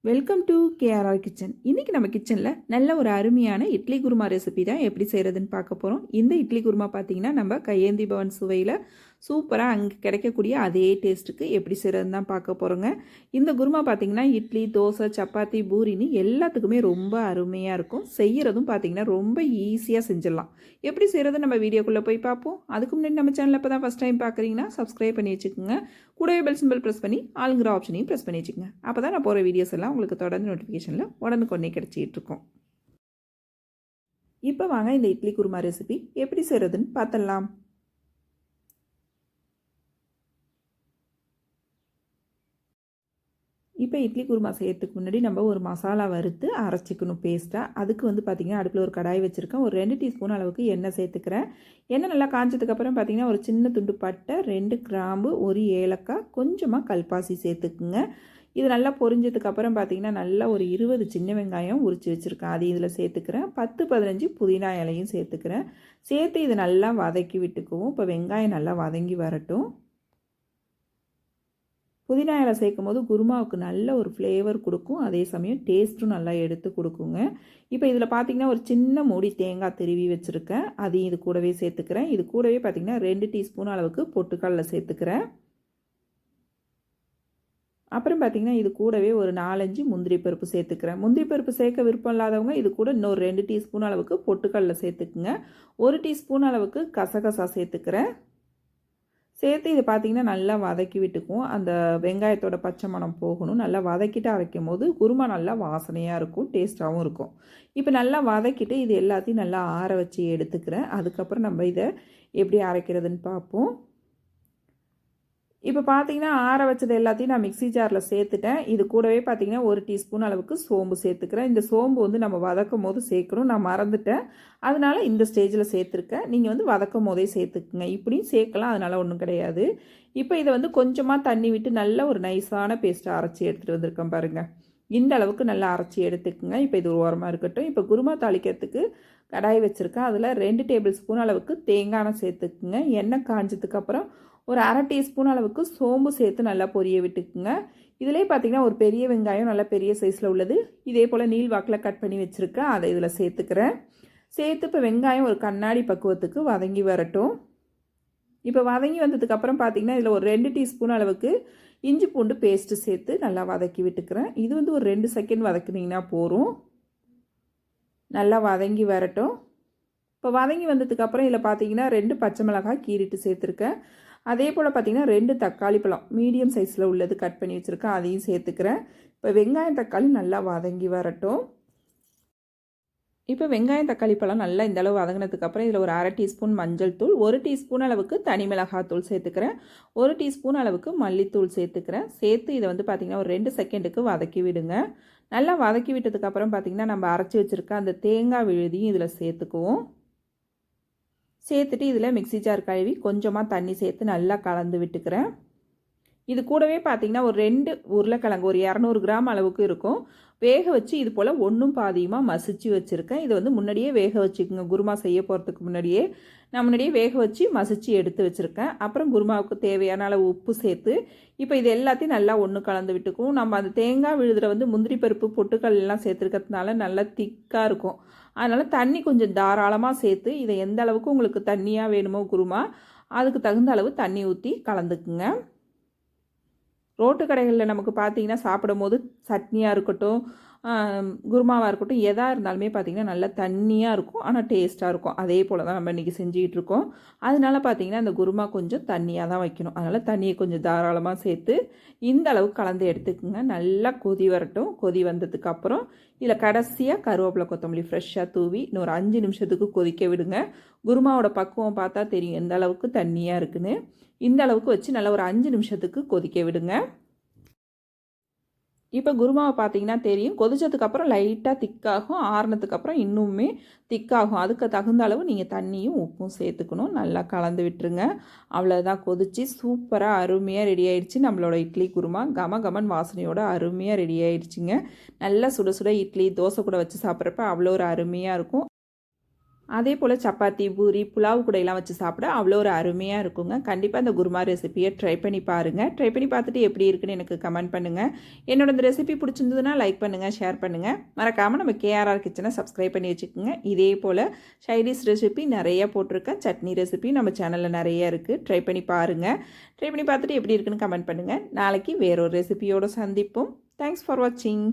Welcome to KRR kitchen. இன்றைக்கி நம்ம கிச்சனில் நல்ல ஒரு அருமையான இட்லி குருமா ரெசிபி தான் எப்படி செய்கிறதுன்னு பார்க்க போகிறோம். இந்த இட்லி குருமா பார்த்திங்கன்னா நம்ம கையேந்தி பவன் சுவையில் சூப்பராக அங்கே கிடைக்கக்கூடிய அதே டேஸ்ட்டுக்கு எப்படி செய்கிறதுன்னு தான் பார்க்க போகிறோங்க. இந்த குருமா பார்த்திங்கன்னா இட்லி, தோசை, சப்பாத்தி, பூரின்னு எல்லாத்துக்குமே ரொம்ப அருமையாக இருக்கும். செய்கிறதும் பார்த்திங்கன்னா ரொம்ப ஈஸியாக செஞ்சிடலாம். எப்படி செய்கிறது நம்ம வீடியோக்குள்ளே போய் பார்ப்போம். அதுக்கு முன்னாடி நம்ம சேனலில் இப்போ தான் ஃபஸ்ட் டைம் பார்க்குறீங்கன்னா சப்ஸ்கிரைப் பண்ணி வச்சுக்கோங்க. கூடவே பெல் சிம்பிள் ப்ரெஸ் பண்ணி ஆளுங்கிற ஆப்ஷனையும் ப்ரெஸ் பண்ணி வச்சுக்கோங்க. அப்போ தான் நான் போகிற வீடியோஸ் எல்லாம் உங்களுக்கு தொடர்ந்து நோட்டிஃபிகேஷனில் உடனுக்குடனே கிடச்சிட்டு இருக்கும். இப்போ வாங்க இந்த இட்லி குருமா ரெசிபி எப்படி செய்கிறதுன்னு பார்த்துடலாம். இப்போ இட்லி குருமா செய்யறதுக்கு முன்னாடி நம்ம ஒரு மசாலா வறுத்து அரைச்சிக்கணும் பேஸ்ட்டாக. அதுக்கு பார்த்திங்கன்னா அடுப்பில் ஒரு கடாய் வச்சுருக்கேன். ஒரு 2 டீஸ்பூன் அளவுக்கு எண்ணெய் சேர்த்துக்கிறேன். எண்ணெய் நல்லா காய்ச்சதுக்கப்புறம் பார்த்திங்கன்னா ஒரு சின்ன துண்டு பட்டை, 2 கிராம்பு, 1 ஏலக்காய், கொஞ்சமாக கல்பாசி சேர்த்துக்குங்க. இது நல்லா பொரிஞ்சதுக்கப்புறம் பார்த்திங்கன்னா நல்லா ஒரு 20 சின்ன வெங்காயம் உரித்து வச்சுருக்கேன். அது இதில் சேர்த்துக்கிறேன். 10-15 புதினா இலையும் சேர்த்துக்கிறேன். சேர்த்து இதை நல்லா வதக்கி விட்டுக்குவோம். இப்போ வெங்காயம் நல்லா வதங்கி வரட்டும். புதினா இலை சேர்க்கும் போது குருமாவுக்கு நல்ல ஒரு ஃப்ளேவர் கொடுக்கும். அதே சமயம் டேஸ்ட்டும் நல்லா எடுத்து கொடுக்குங்க. இப்போ இதில் பார்த்திங்கன்னா ஒரு சின்ன மூடி தேங்காய் திருவி வச்சுருக்கேன். அதையும் இது கூடவே சேர்த்துக்கிறேன். இது கூடவே பார்த்திங்கன்னா 2 டீஸ்பூன் அளவுக்கு பொட்டுக்கடலை சேர்த்துக்கிறேன். அப்புறம் பார்த்திங்கன்னா இது கூடவே ஒரு 4-5 முந்திரி பருப்பு சேர்த்துக்கிறேன். முந்திரி பருப்பு சேர்க்க விருப்பம் இல்லாதவங்க இது கூட இன்னொரு 2 டீஸ்பூன் அளவுக்கு பொட்டுக்கடலை சேர்த்துக்குங்க. 1 டீஸ்பூன் அளவுக்கு கசகசா சேர்த்துக்கிறேன். சேர்த்து இது பார்த்திங்கன்னா நல்லா வதக்கி விட்டுக்குவோம். அந்த வெங்காயத்தோட பச்சை மணம் போகணும். நல்லா வதக்கிட்டு அரைக்கும் போது குருமா நல்லா வாசனையாக இருக்கும், டேஸ்ட்டாகவும் இருக்கும். இப்போ நல்லா வதக்கிட்டு இது எல்லாத்தையும் நல்லா ஆற வச்சு எடுத்துக்கிறேன். அதுக்கப்புறம் நம்ம இதை எப்படி அரைக்கிறதுன்னு பார்ப்போம். இப்போ பார்த்திங்கன்னா ஆற வச்சது எல்லாத்தையும் நான் மிக்ஸி ஜாரில் சேர்த்துட்டேன். இது கூடவே பார்த்திங்கன்னா 1 டீஸ்பூன் அளவுக்கு சோம்பு சேர்த்துக்கிறேன். இந்த சோம்பு நம்ம வதக்கும் போது சேர்க்கணும். நான் மறந்துட்டேன், அதனால் இந்த ஸ்டேஜில் சேர்த்துருக்கேன். நீங்கள் வதக்கும் போதே சேர்த்துக்குங்க. இப்படியும் சேர்க்கலாம், அதனால் ஒன்றும் கிடையாது. இப்போ இதை கொஞ்சமாக தண்ணி விட்டு நல்ல ஒரு நைஸான பேஸ்ட்டை அரைச்சி எடுத்துகிட்டு வந்திருக்கேன் பாருங்கள். இந்த அளவுக்கு நல்லா அரைச்சி எடுத்துக்குங்க. இப்போ இது ஒரு ஓரமாக இருக்கட்டும். இப்போ குருமா தாளிக்கிறதுக்கு கடாய் வச்சுருக்கேன். அதில் 2 டேபிள் ஸ்பூன் அளவுக்கு தேங்காய் எண்ணெய் சேர்த்துக்குங்க. எண்ணெய் காஞ்சதுக்கப்புறம் ஒரு 1/2 டீஸ்பூன் அளவுக்கு சோம்பு சேர்த்து நல்லா பொரிய விட்டுக்குங்க. இதிலே பார்த்திங்கன்னா ஒரு பெரிய வெங்காயம் நல்லா பெரிய சைஸில் உள்ளது இதே போல் நீள் வாக்கில் கட் பண்ணி வச்சுருக்கேன். அதை இதில் சேர்த்துக்கிறேன். சேர்த்து இப்போ வெங்காயம் ஒரு கண்ணாடி பக்குவத்துக்கு வதங்கி வரட்டும். இப்போ வதங்கி வந்ததுக்கப்புறம் பார்த்திங்கன்னா இதில் ஒரு 2 டீஸ்பூன் அளவுக்கு இஞ்சி பூண்டு பேஸ்ட்டு சேர்த்து நல்லா வதக்கி விட்டுக்கிறேன். இது ஒரு 2 செகண்ட் வதக்குனிங்கன்னா போதும். நல்லா வதங்கி வரட்டும். இப்போ வதங்கி வந்ததுக்கப்புறம் இதில் பார்த்திங்கன்னா 2 பச்சை மிளகாய் கீறிட்டு சேர்த்துருக்கேன். அதே போல் பார்த்திங்கன்னா 2 தக்காளி பழம் மீடியம் சைஸில் உள்ளது கட் பண்ணி வச்சுருக்கேன். அதையும் சேர்த்துக்கிறேன். இப்போ வெங்காயம் தக்காளி நல்லா வதங்கி வரட்டும். இப்போ வெங்காயம் தக்காளி பழம் நல்லா இந்த அளவு வதங்கினதுக்கப்புறம் இதில் ஒரு 1/2 டீஸ்பூன் மஞ்சள் தூள், 1 டீஸ்பூன் அளவுக்கு தனி மிளகாத்தூள் சேர்த்துக்கிறேன். 1 டீஸ்பூன் அளவுக்கு மல்லித்தூள் சேர்த்துக்கிறேன். சேர்த்து இதை பார்த்திங்கன்னா ஒரு 2 செகண்டுக்கு வதக்கி விடுங்க. நல்லா வதக்கி விட்டதுக்கப்புறம் பார்த்திங்கன்னா நம்ம அரைச்சி வச்சுருக்க அந்த தேங்காய் விழுதியும் இதில் சேர்த்துக்குவோம். சேர்த்துட்டு இதில் மிக்ஸி ஜார் கழுவி கொஞ்சமாக தண்ணி சேர்த்து நல்லா கலந்து விட்டுக்கிறேன். இது கூடவே பார்த்திங்கன்னா ஒரு 2 உருளைக்கிழங்கு ஒரு 200 கிராம் அளவுக்கு இருக்கும். வேக வச்சு இது போல் ஒன்றும் பாதியுமாக மசிச்சு வச்சுருக்கேன். இது முன்னாடியே வேக வச்சுக்கோங்க. குருமா செய்ய போகிறதுக்கு முன்னாடியே நான் வேக வச்சு மசிச்சு எடுத்து வச்சுருக்கேன். அப்புறம் குருமாவுக்கு தேவையான அளவு உப்பு சேர்த்து இப்போ இது எல்லாத்தையும் நல்லா ஒன்று கலந்து விட்டுக்கும். நம்ம அந்த தேங்காய் விழுதுல முந்திரி பருப்பு பொட்டுக்கல் எல்லாம் சேர்த்துருக்கிறதுனால நல்லா திக்காக இருக்கும். அதனால் தண்ணி கொஞ்சம் தாராளமாக சேர்த்து இதை எந்த அளவுக்கு உங்களுக்கு தண்ணியாக வேணுமோ குருமா அதுக்கு தகுந்த அளவு தண்ணி ஊற்றி கலந்துக்குங்க. ரோட்டு கடைகளில் நமக்கு பார்த்திங்கன்னா சாப்பிடும் போது சட்னியாக இருக்கட்டும், குருமாவாக இருக்கட்டும், எதாக இருந்தாலுமே பார்த்திங்கன்னா நல்லா தண்ணியாக இருக்கும், ஆனால் டேஸ்ட்டாக இருக்கும். அதே போல் தான் நம்ம இன்றைக்கி செஞ்சுக்கிட்டு இருக்கோம். அதனால பார்த்திங்கன்னா அந்த குருமா கொஞ்சம் தண்ணியாக தான் வைக்கணும். அதனால் தண்ணியை கொஞ்சம் தாராளமாக சேர்த்து இந்த அளவுக்கு கலந்து எடுத்துக்கோங்க. நல்லா கொதி வரட்டும். கொதி வந்ததுக்கப்புறம் இதில் கடைசியாக கருவேப்பிலை கொத்தமல்லி ஃப்ரெஷ்ஷாக தூவி இன்னொரு 5 நிமிஷத்துக்கு கொதிக்க விடுங்க. குருமாவோட பக்குவம் பார்த்தா தெரியும் எந்த அளவுக்கு தண்ணியாக இருக்குன்னு. இந்த அளவுக்கு வச்சு நல்லா ஒரு 5 நிமிஷத்துக்கு கொதிக்க விடுங்க. இப்போ குருமாவை பார்த்திங்கன்னா தெரியும், கொதிச்சதுக்கப்புறம் லைட்டாக திக்காகும். ஆறுனதுக்கப்புறம் இன்னுமே திக்காகும். அதுக்கு தகுந்த அளவு நீங்கள் தண்ணியும் உப்பும் சேர்த்துக்கணும். நல்லா கலந்து விட்டுருங்க. அவ்வளோதான், கொதிச்சு சூப்பராக அருமையாக ரெடி ஆகிடுச்சு நம்மளோட இட்லி குருமா. கமகமன் வாசனையோட அருமையாக ரெடி ஆகிடுச்சிங்க. நல்லா சுட சுட இட்லி தோசை கூட வச்சு சாப்பிட்றப்ப அவ்வளோ ஒரு அருமையாக இருக்கும். அதே போல் சப்பாத்தி, பூரி, புலாவ் கூடையெல்லாம் வச்சு சாப்பிட அவ்வளோ ஒரு அருமையாக இருக்குங்க. கண்டிப்பாக இந்த குருமா ரெசிப்பியை ட்ரை பண்ணி பாருங்கள். ட்ரை பண்ணி பார்த்துட்டு எப்படி இருக்குன்னு எனக்கு கமெண்ட் பண்ணுங்கள். என்னோட இந்த ரெசிபி பிடிச்சிருந்ததுன்னா லைக் பண்ணுங்கள், ஷேர் பண்ணுங்கள். மறக்காமல் நம்ம கேஆர்ஆர் கிச்சனை சப்ஸ்கிரைப் பண்ணி வச்சுக்கோங்க. இதே போல் சைடிஷ் ரெசிபி நிறைய போட்டிருக்கேன். சட்னி ரெசிபி நம்ம சேனலில் நிறைய இருக்குது. ட்ரை பண்ணி பாருங்கள். ட்ரை பண்ணி பார்த்துட்டு எப்படி இருக்குன்னு கமெண்ட் பண்ணுங்கள். நாளைக்கு வேறொரு ரெசிபியோடு சந்திப்போம். தேங்க்ஸ் ஃபார் வாட்சிங்.